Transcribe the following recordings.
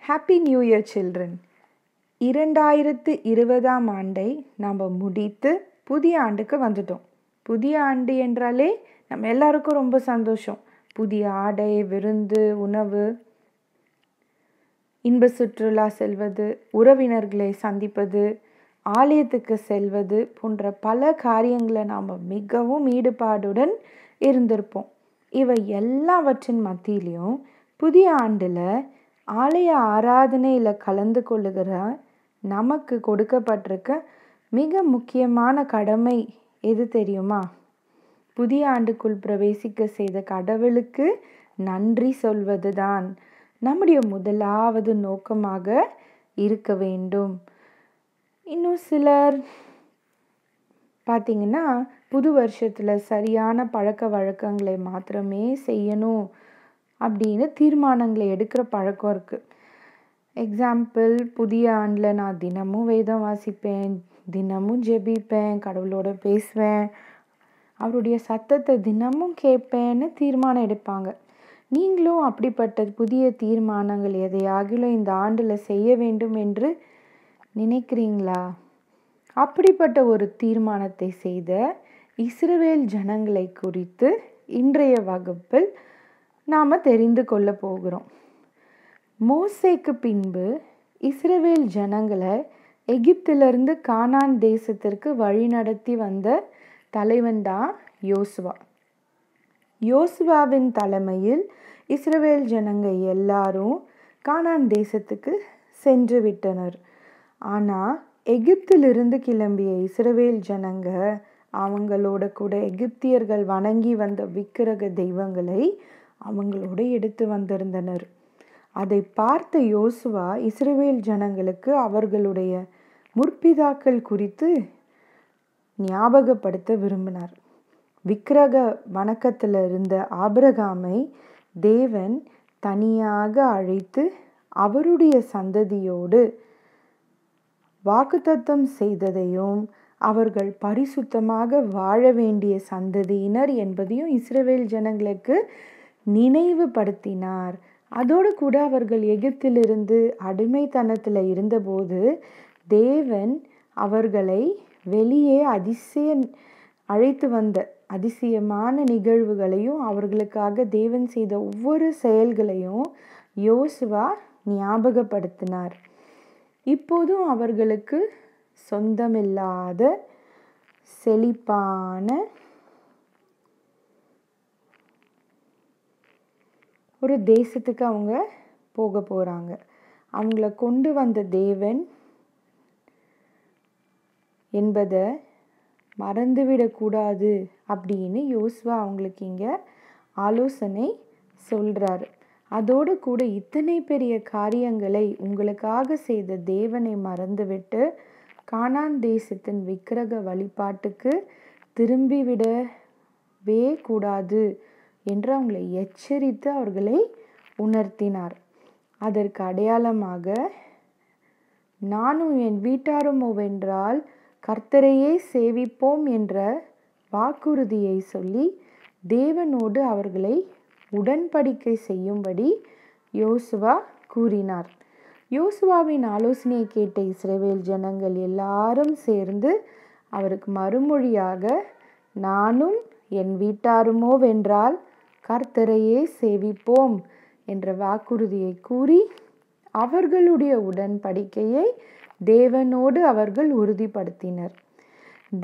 Happy new year children. 2020ஆம் ஆண்டை நாம் முடித்து புதிய ஆண்டுக்கு வந்துட்டோம். புதிய ஆண்டு என்றாலே நம்ம எல்லாருக்கும் ரொம்ப சந்தோஷம். புதிய ஆடை, விருந்து, உணவு, இன்ப சுற்றுலா செல்வது, உறவினர்களை சந்திப்பது, ஆலயத்துக்கு செல்வது போன்ற பல காரியங்களை நாம் மிகவும் ஈடுபாடுடன் இருந்திருப்போம். இவை எல்லாவற்றின் மத்தியிலையும் புதிய ஆண்டில் ஆலய ஆராதனையில் கலந்து கொள்ளுகிற நமக்கு கொடுக்கப்பட்டிருக்க மிக முக்கியமான கடமை எது தெரியுமா? புதிய ஆண்டுக்குள் பிரவேசிக்க செய்த கடவுளுக்கு நன்றி சொல்வது தான் நம்முடைய முதலாவது நோக்கமாக இருக்க வேண்டும். இன்னும் சிலர் பார்த்திங்கன்னா புது வருஷத்தில் சரியான பழக்க வழக்கங்களை மாத்திரமே செய்யணும் அப்படின்னு தீர்மானங்களை எடுக்கிற பழக்கம் இருக்குது. எக்ஸாம்பிள், புதிய ஆண்டில் நான் தினமும் வேதம் வாசிப்பேன், தினமும் ஜெபிப்பேன், கடவுளோட பேசுவேன், அவருடைய சத்தத்தை தினமும் கேட்பேன்னு தீர்மானம் எடுப்பாங்க. நீங்களும் அப்படிப்பட்ட புதிய தீர்மானங்கள் எதையாகிலும் இந்த ஆண்டில் செய்ய வேண்டும் என்று நினைக்கிறீங்களா? அப்படிப்பட்ட ஒரு தீர்மானத்தை செய்த இஸ்ரவேல் ஜனங்களை குறித்து இன்றைய வகுப்பில் நாம் தெரிந்து கொள்ள போகிறோம். மோசேக்கு பின்பு இஸ்ரவேல் ஜனங்களை எகிப்திலிருந்து கானான் தேசத்திற்கு வழிநடத்தி வந்த தலைவன் தான் யோசுவா. யோசுவாவின் தலைமையில் இஸ்ரவேல் ஜனங்க எல்லாரும் கானான் தேசத்துக்கு சென்று விட்டனர். ஆனால் எகிப்திலிருந்து கிளம்பிய இஸ்ரவேல் ஜனங்க அவங்களோட கூட எகிப்தியர்கள் வணங்கி வந்த விக்கிரக தெய்வங்களை அவங்களோட எடுத்து வந்திருந்தனர். அதை பார்த்த யோசுவா இஸ்ரவேல் ஜனங்களுக்கு அவர்களுடைய முற்பிதாக்கள் குறித்து ஞாபகப்படுத்த விரும்பினார். விக்கிரக வணக்கத்தில் இருந்த ஆபிரகாமை தேவன் தனியாக அழைத்து அவருடைய சந்ததியோடு வாக்குத்தத்தம் செய்ததையும் அவர்கள் பரிசுத்தமாக வாழ வேண்டிய சந்ததியினர் என்பதையும் இஸ்ரவேல் ஜனங்களுக்கு நினைவுபடுத்தினார். அதோடு கூட அவர்கள் எகிப்திலிருந்து அடிமைத்தனத்தில் இருந்தபோது தேவன் அவர்களை வெளியே அழைத்து வந்த அதிசயமான நிகழ்வுகளையும் அவர்களுக்காக தேவன் செய்த ஒவ்வொரு செயல்களையும் யோசுவா ஞாபகப்படுத்தினார். இப்போதும் அவர்களுக்கு சொந்தமில்லாத செழிப்பான ஒரு தேசத்துக்கு அவங்க போக போகிறாங்க. அவங்கள கொண்டு வந்த தேவன் என்பதை மறந்துவிடக்கூடாது அப்படின்னு யோசுவா அவங்களுக்கு இங்கே ஆலோசனை சொல்கிறாரு. அதோடு கூட இத்தனை பெரிய காரியங்களை உங்களுக்காக செய்த தேவனை மறந்துவிட்டு கானான் தேசத்தின் விக்கிரக வழிபாட்டுக்கு திரும்பிவிடவே கூடாது என்று அவங்களை எச்சரித்து அவர்களை உணர்த்தினார். அதற்கு அடையாளமாக நானும் என் வீட்டாருமோவென்றால் கர்த்தரையே சேவிப்போம் என்ற வாக்குறுதியை சொல்லி தேவனோடு அவர்களை உடன்படிக்கை செய்யும்படி யோசுவா கூறினார். யோசுவாவின் ஆலோசனையை கேட்ட இஸ்ரவேல் ஜனங்கள் எல்லாரும் சேர்ந்து அவருக்கு மறுமொழியாக நானும் என் வீட்டாருமோவென்றால் கர்த்தரையே சேவிப்போம் என்ற வாக்குறுதியை கூறி அவர்களுடைய உடன்படிக்கையை தேவனோடு அவர்கள் உறுதிப்படுத்தினர்.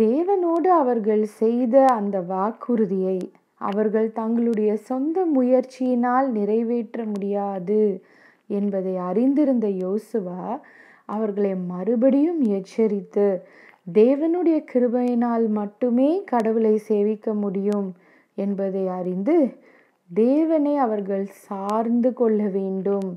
தேவனோடு அவர்கள் செய்த அந்த வாக்குறுதியை அவர்கள் தங்களுடைய சொந்த முயற்சியினால் நிறைவேற்ற முடியாது என்பதை அறிந்திருந்த யோசுவா அவர்களை மறுபடியும் எச்சரித்து தேவனுடைய கிருபையினால் மட்டுமே கடவுளை சேவிக்க முடியும் என்பதை அறிந்து தேவனை அவர்கள் சார்ந்து கொள்ள வேண்டும்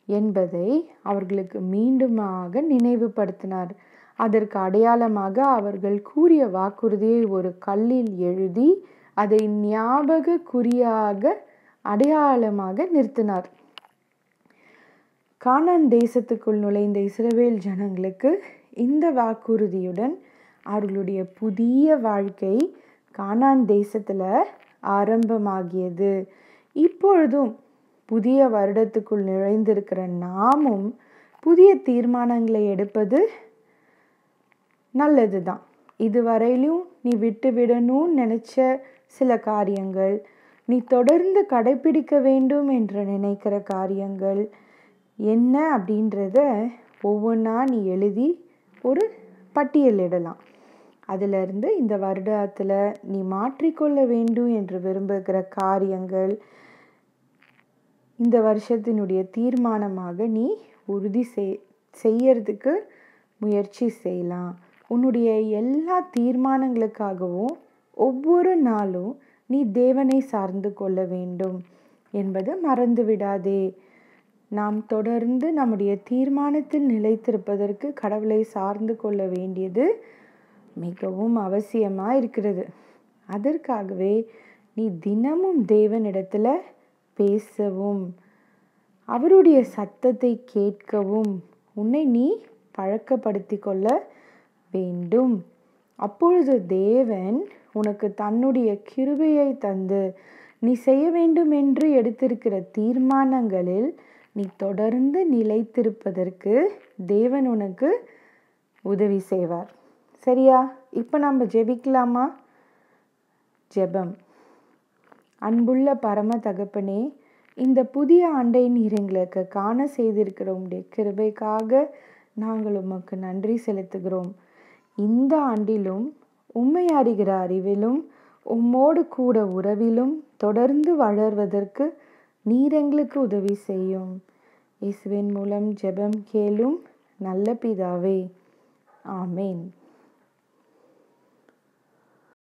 என்பதை அவர்களுக்கு மீண்டுமாக நினைவுபடுத்தினார். அதற்கு அடையாளமாக அவர்கள் கூறிய வாக்குறுதியை ஒரு கல்லில் எழுதி அதை ஞாபக குறியாக அடையாளமாக நிறுத்தினார். கானான் தேசத்துக்குள் நுழைந்த இஸ்ரவேல் ஜனங்களுக்கு இந்த வாக்குறுதியுடன் அவர்களுடைய புதிய வாழ்க்கை கானான் தேசத்தில் ஆரம்பமாகியது. இப்பொழுதும் புதிய வருடத்துக்குள் நுழைந்திருக்கிற நாமும் புதிய தீர்மானங்களை எடுப்பது நல்லது தான். இதுவரையிலும் நீ விடணும்னு நினச்ச சில காரியங்கள், நீ தொடர்ந்து கடைப்பிடிக்க வேண்டும் என்று நினைக்கிற காரியங்கள் என்ன அப்படின்றத ஒவ்வொன்றா நீ எழுதி ஒரு பட்டியலிடலாம். அதிலிருந்து இந்த வருடத்தில் நீ மாற்றிக்கொள்ள வேண்டும் என்று விரும்புகிற காரியங்கள் இந்த வருஷத்தினுடைய தீர்மானமாக நீ உறுதி செய்யறதுக்கு முயற்சி செய்யலாம். உன்னுடைய எல்லா தீர்மானங்களுக்காகவும் ஒவ்வொரு நாளும் நீ தேவனை சார்ந்து கொள்ள வேண்டும் என்பதை மறந்து விடாதே. நாம் தொடர்ந்து நம்முடைய தீர்மானத்தில் நிலைத்திருப்பதற்கு கடவுளை சார்ந்து கொள்ள வேண்டியது மிகவும் அவசியமாக இருக்கிறது. அதற்காகவே நீ தினமும் தேவனிடத்தில் பேசவும் அவருடைய சத்தத்தை கேட்கவும் உன்னை நீ பழக்கப்படுத்தி கொள்ள வேண்டும். அப்பொழுது தேவன் உனக்கு தன்னுடைய கிருபையை தந்து நீ செய்ய வேண்டும் என்று எடுத்திருக்கிற தீர்மானங்களில் நீ தொடர்ந்து நிலைத்திருப்பதற்கு தேவன் உனக்கு உதவி செய்வார். சரியா? இப்போ நம்ம ஜெபிக்கலாமா? ஜெபம். அன்புள்ள பரம தகப்பனே, இந்த புதிய ஆண்டை நீர் எங்களுக்கு காண செய்திருக்கிற உம்முடைய கிருபைக்காக நாங்கள் உமக்கு நன்றி செலுத்துகிறோம். இந்த ஆண்டிலும் உம்மை அறிகிற அறிவிலும் உம்மோடு கூட உறவிலும் தொடர்ந்து வளர்வதற்கு நீர் எங்களுக்கு உதவி செய்யும். இயேசுவின் மூலம் ஜெபம் கேளும் நல்ல பிதாவே. ஆமேன்.